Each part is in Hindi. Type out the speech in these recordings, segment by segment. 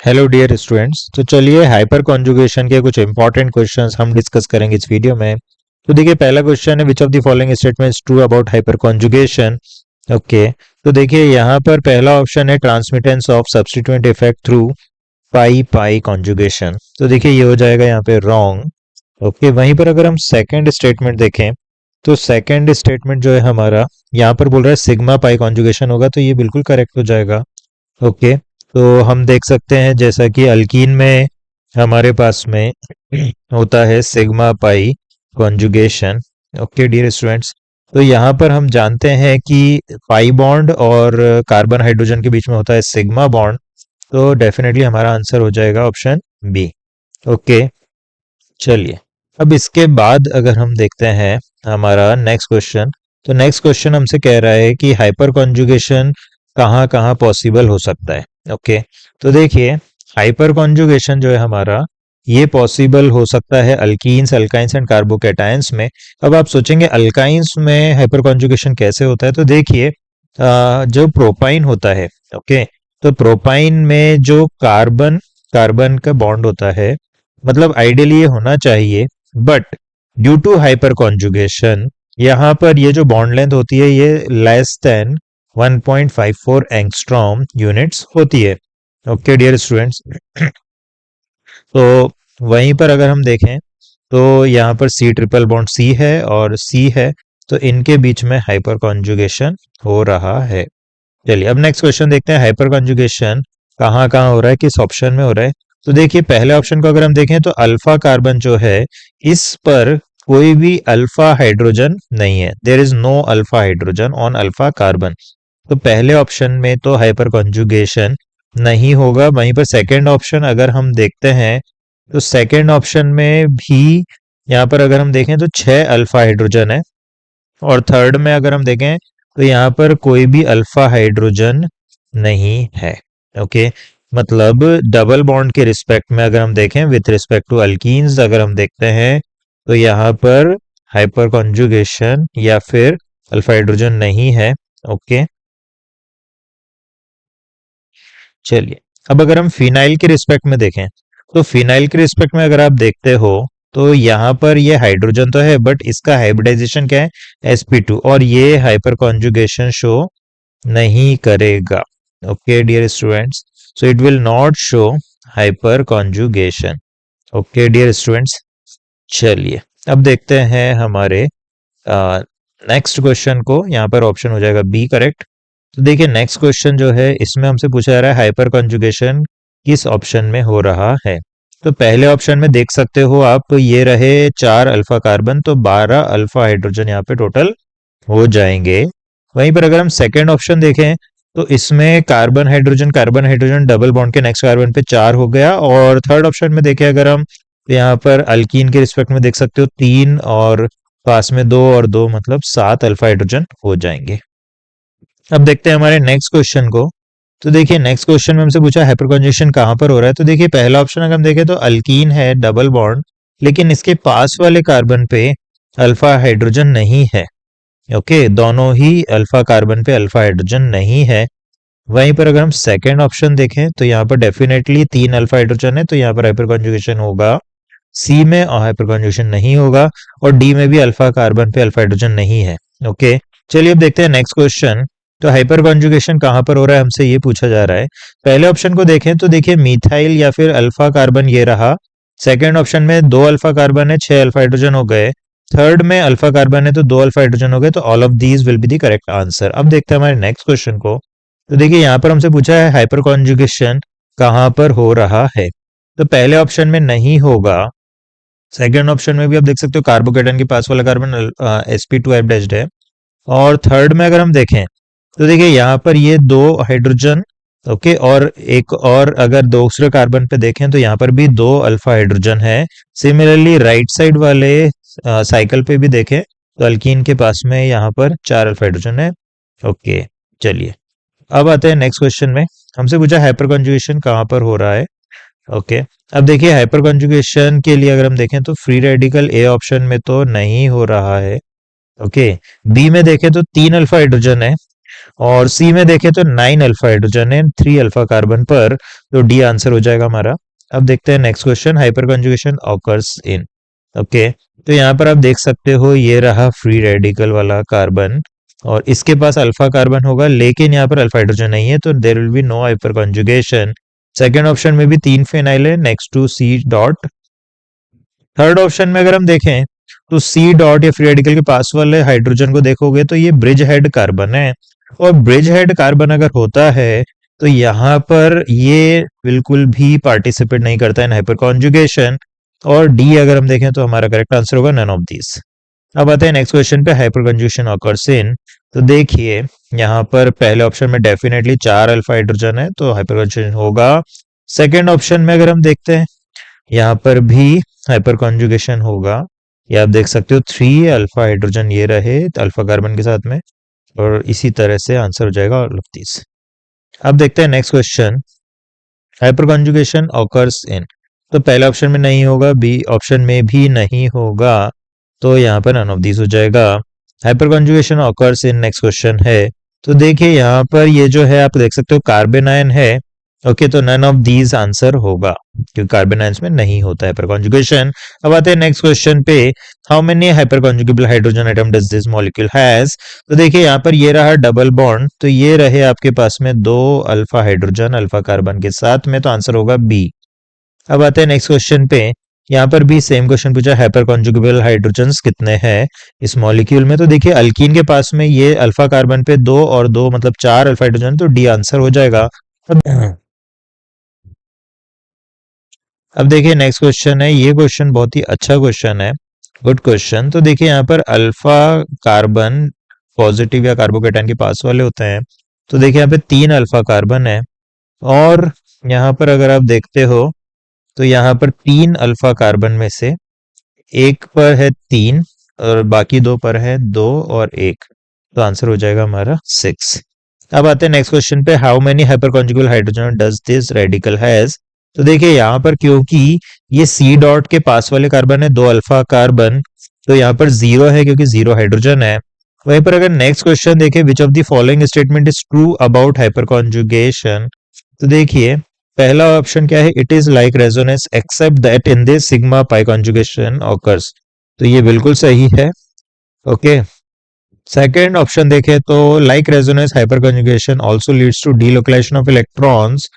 Hello dear students. तो चलिए हाइपर कॉन्जुगेशन के कुछ इंपॉर्टेंट क्वेश्चंस हम डिस्कस करेंगे इस वीडियो में। तो देखिए पहला क्वेश्चन है विच of the following statements true about hyperconjugation. Okay, तो देखिए यहाँ पर पहला ऑप्शन है transmittance of substituent effect through pi pi conjugation. तो देखिए ये हो जाएगा यहाँ पे रॉन्ग। ओके, वहीं पर अगर हम सेकंड स्टेटमेंट देखें तो सेकंड स्टेटमेंट जो है हमारा यहाँ पर बोल रहा है सिग्मा पाई कॉन्जुगेशन होगा, तो ये बिल्कुल करेक्ट हो जाएगा। ओके, तो हम देख सकते हैं जैसा कि अल्कीन में हमारे पास में होता है sigma pi conjugation. Okay dear students, तो यहाँ पर हम जानते हैं कि पाई बॉन्ड और कार्बन हाइड्रोजन के बीच में होता है सिग्मा बॉन्ड, तो डेफिनेटली हमारा आंसर हो जाएगा ऑप्शन बी। ओके, चलिए अब इसके बाद अगर हम देखते हैं हमारा नेक्स्ट क्वेश्चन, तो नेक्स्ट क्वेश्चन हमसे कह रहा है कि हाइपर कॉन्जुगेशन कहाँ कहाँ पॉसिबल हो सकता है। ओके, तो देखिए हाइपर कॉन्जुगेशन जो है हमारा ये पॉसिबल हो सकता है अल्कीन्स, अल्काइंस एंड कार्बोकेटाइंस में। अब आप सोचेंगे अल्काइंस में हाइपर कॉन्जुगेशन कैसे होता है, तो देखिए जो प्रोपाइन होता है, ओके, तो प्रोपाइन में जो कार्बन कार्बन का बॉन्ड होता है, मतलब आइडियली ये होना चाहिए, but due to hyperconjugation यहाँ पर ये जो बॉन्ड लेंथ होती है ये लेस देन 1.54 एंगस्ट्रॉम यूनिट्स होती है। ओके डियर स्टूडेंट्स, तो वहीं पर अगर हम देखें तो यहाँ पर सी ट्रिपल बॉन्ड सी है और सी है, तो इनके बीच में हाइपर कॉन्जुगेशन हो रहा है। चलिए अब नेक्स्ट क्वेश्चन देखते हैं हाइपर कॉन्जुगेशन कहाँ कहाँ हो रहा है, किस ऑप्शन में हो रहा है। तो देखिए पहले ऑप्शन को अगर हम देखें तो अल्फा कार्बन जो है इस पर कोई भी अल्फा हाइड्रोजन नहीं है, there is no alpha hydrogen on alpha carbon, तो पहले ऑप्शन में तो हाइपर कॉन्जुगेशन नहीं होगा। वहीं पर सेकंड ऑप्शन अगर हम देखते हैं तो सेकंड ऑप्शन में भी यहाँ पर अगर हम देखें तो 6 अल्फा हाइड्रोजन है, और थर्ड में अगर हम देखें तो यहाँ पर कोई भी अल्फा हाइड्रोजन नहीं है। ओके, मतलब डबल बॉन्ड के रिस्पेक्ट में अगर हम देखें विथ रिस्पेक्ट टू अल्कीन्स अगर हम देखते हैं तो यहाँ पर हाइपर कॉन्जुगेशन या फिर अल्फा हाइड्रोजन नहीं है। ओके, चलिए अब अगर हम फिनाइल के रिस्पेक्ट में देखें तो फिनाइल के रिस्पेक्ट में अगर आप देखते हो तो यहाँ पर ये हाइड्रोजन तो है बट इसका हाइब्रिडाइजेशन क्या है, sp2, और ये हाइपर कॉन्जुगेशन शो नहीं करेगा। Okay dear students, so it will not show hyperconjugation. Okay dear students, चलिए अब देखते हैं हमारे नेक्स्ट क्वेश्चन को। यहाँ पर ऑप्शन हो जाएगा बी करेक्ट। तो देखिए नेक्स्ट क्वेश्चन जो है इसमें हमसे पूछा जा रहा है हाइपर कॉन्जुगेशन किस ऑप्शन में हो रहा है। तो पहले ऑप्शन में देख सकते हो आप ये रहे 4 अल्फा कार्बन, तो 12 अल्फा हाइड्रोजन यहाँ पे टोटल हो जाएंगे। वहीं पर अगर हम सेकेंड ऑप्शन देखें तो इसमें कार्बन हाइड्रोजन डबल बॉन्ड के नेक्स्ट कार्बन पे 4 हो गया, और थर्ड ऑप्शन में देखें अगर हम तो यहाँ पर अल्कीन के रिस्पेक्ट में देख सकते हो 3 और पास में 2 और 2 मतलब 7 अल्फा हाइड्रोजन हो जाएंगे। अब देखते हैं हमारे नेक्स्ट क्वेश्चन को। तो देखिए नेक्स्ट क्वेश्चन में हमसे पूछा हाइपर कॉन्जुगेशन कहाँ पर हो रहा है। तो देखिए पहला ऑप्शन अगर हम देखें तो अल्कीन है डबल बॉन्ड, लेकिन इसके पास वाले कार्बन पे अल्फा हाइड्रोजन नहीं है। ओके, दोनों ही अल्फा कार्बन पे अल्फा हाइड्रोजन नहीं है। वहीं पर अगर हम सेकेंड ऑप्शन देखें तो यहाँ पर डेफिनेटली 3 अल्फा हाइड्रोजन है, तो यहाँ पर हाइपर कॉन्जुगेशन होगा सी में, और हाइपर कॉन्जुगेशन नहीं होगा, और डी में भी अल्फा कार्बन पे अल्फा हाइड्रोजन नहीं है। ओके, चलिए अब देखते हैं नेक्स्ट क्वेश्चन। तो हाइपर कॉन्जुगेशन कहाँ पर हो रहा है हमसे ये पूछा जा रहा है। पहले ऑप्शन को देखें तो देखिए मिथाइल या फिर अल्फा कार्बन ये रहा। सेकेंड ऑप्शन में 2 अल्फा कार्बन है, 6 अल्फा हाइड्रोजन हो गए। थर्ड में अल्फा कार्बन है तो 2 अल्फा हाइड्रोजन हो गए, तो all of these will be the correct answer. अब देखते हैं हमारे नेक्स्ट क्वेश्चन को। तो देखिए यहाँ पर हमसे पूछा है हाइपर कॉन्जुगेशन कहाँ पर हो रहा है। तो पहले ऑप्शन में नहीं होगा। सेकेंड ऑप्शन में भी आप देख सकते हो कार्बोकेटन के पास वाला कार्बन sp2 हाइब्रिडाइज्ड है, और थर्ड में अगर हम देखें तो देखिए यहाँ पर ये 2 हाइड्रोजन, ओके, और एक और अगर दूसरे कार्बन पे देखें तो यहाँ पर भी 2 अल्फा हाइड्रोजन है। सिमिलरली राइट साइड वाले साइकिल पे भी देखें तो अल्कीन के पास में यहाँ पर 4 अल्फा हाइड्रोजन है। ओके, चलिए अब आते हैं नेक्स्ट क्वेश्चन में। हमसे पूछा हाइपर कॉन्जुगेशन कहाँ पर हो रहा है। ओके, अब देखिए हाइपर कॉन्जुगेशन के लिए अगर हम देखें तो फ्री रेडिकल ए ऑप्शन में तो नहीं हो रहा है। ओके, बी में देखें तो 3 अल्फा हाइड्रोजन है, और सी में देखें तो 9 अल्फा हाइड्रोजन है 3 अल्फा कार्बन पर, तो डी आंसर हो जाएगा हमारा। अब देखते हैं next question, hyper conjugation occurs in. Okay, तो यहाँ पर आप देख सकते हो ये रहा फ्री रेडिकल वाला कार्बन और इसके पास अल्फा कार्बन होगा लेकिन यहाँ पर अल्फा हाइड्रोजन नहीं है, तो there will be no hyperconjugation. Second option में भी 3 फिनाइल है next to C dot. Third option में अगर हम देखें तो सी डॉट या फ्री रेडिकल के पास वाले हाइड्रोजन को देखोगे तो ये ब्रिज हेड कार्बन है, और ब्रिज हेड कार्बन अगर होता है तो यहाँ पर ये बिल्कुल भी पार्टिसिपेट नहीं करता है हाइपर कॉन्जुगेशन। और डी अगर हम देखें तो हमारा करेक्ट आंसर होगा नन ऑफ दीज। अब आते हैं नेक्स्ट क्वेश्चन पे, हाइपर कंजुगेशन ऑकर्स इन। तो देखिए यहाँ पर पहले ऑप्शन में डेफिनेटली 4 अल्फा हाइड्रोजन है तो हाइपर कंजुगेशन होगा। सेकेंड ऑप्शन में अगर हम देखते हैं यहाँ पर भी हाइपर कॉन्जुगेशन होगा, ये आप देख सकते हो 3 अल्फा हाइड्रोजन ये रहे अल्फा कार्बन के साथ में, और इसी तरह से आंसर हो जाएगा ऑल ऑफ दिस। अब देखते हैं next question, hyper conjugation occurs in. तो पहले ऑप्शन में नहीं होगा, बी ऑप्शन में भी नहीं होगा, तो यहाँ पर नन ऑफ दिस हो जाएगा। Hyper conjugation occurs in next question है। तो देखिए यहाँ पर ये जो है आप देख सकते हो कार्बन आयन है। ओके, तो नन ऑफ दीज आंसर होगा क्योंकि कार्बन आयंस में नहीं होता है हाइपर कॉन्जुगेशन। अब आते हैं नेक्स्ट क्वेश्चन पे, how many hyper conjugable hydrogen atom does this molecule has. तो देखिए यहाँ पर ये रहा डबल बॉन्ड, तो ये रहे आपके पास में 2 अल्फा हाइड्रोजन अल्फा कार्बन के साथ में, तो आंसर होगा बी। अब आते हैं नेक्स्ट क्वेश्चन पे, यहाँ पर भी सेम क्वेश्चन पूछा, हाइपर कॉन्जुगेबल हाइड्रोजन्स कितने हैं इस मॉलिक्यूल में। तो देखिए अल्कीन के पास में ये अल्फा कार्बन पे 2 और 2 मतलब 4 अल्फा हाइड्रोजन, तो डी आंसर हो जाएगा। अब देखिए नेक्स्ट क्वेश्चन है, ये क्वेश्चन बहुत ही अच्छा क्वेश्चन है, गुड क्वेश्चन। तो देखिए यहाँ पर अल्फा कार्बन पॉजिटिव या कार्बोकेटाइन के पास वाले होते हैं, तो देखिए यहाँ पे 3 अल्फा कार्बन है, और यहाँ पर अगर आप देखते हो तो यहाँ पर 3 अल्फा कार्बन में से एक पर है 3 और बाकी 2 पर है 2 और 1, तो आंसर हो जाएगा हमारा 6। अब आते हैं नेक्स्ट क्वेश्चन पे, how many hyper conjugable hydrogen does this radical has. तो देखिए यहाँ पर क्योंकि ये सी डॉट के पास वाले कार्बन है 2 अल्फा कार्बन, तो यहाँ पर 0 है क्योंकि 0 हाइड्रोजन है। वहीं पर अगर नेक्स्ट क्वेश्चन देखें, which of the following statement is true about hyperconjugation. तो देखिए पहला ऑप्शन क्या है, it is like resonance except that in this sigma pi conjugation occurs, तो ये बिल्कुल सही है। ओके, सेकेंड ऑप्शन देखें तो like resonance hyperconjugation also leads to delocalization of electrons,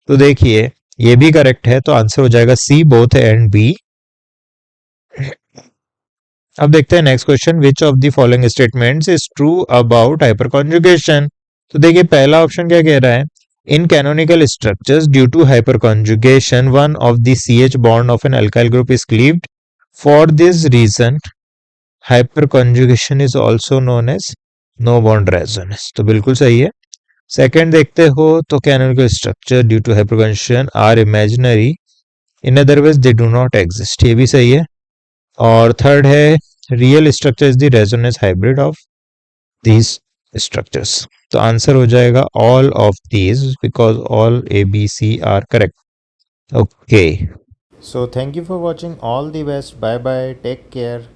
तो देखिए ये भी करेक्ट है, तो आंसर हो जाएगा C both A and B. अब देखते हैं next question, which of the following statements is true about hyper conjugation. तो देखिए पहला ऑप्शन क्या कह रहा है, in canonical structures due to hyper conjugation one of the CH bond of an alkyl group is cleaved, for this reason hyper conjugation is also known as no bond resonance, तो बिल्कुल सही है। सेकेंड देखते हो तो canonical structure due to hyper conjugation are imaginary, in other ways they do not exist, ये भी सही है। और थर्ड है real structure is the resonance hybrid of these structures, तो आंसर हो जाएगा all of these because all ABC are correct. Okay, so thank you for watching, all the best, bye bye, take care.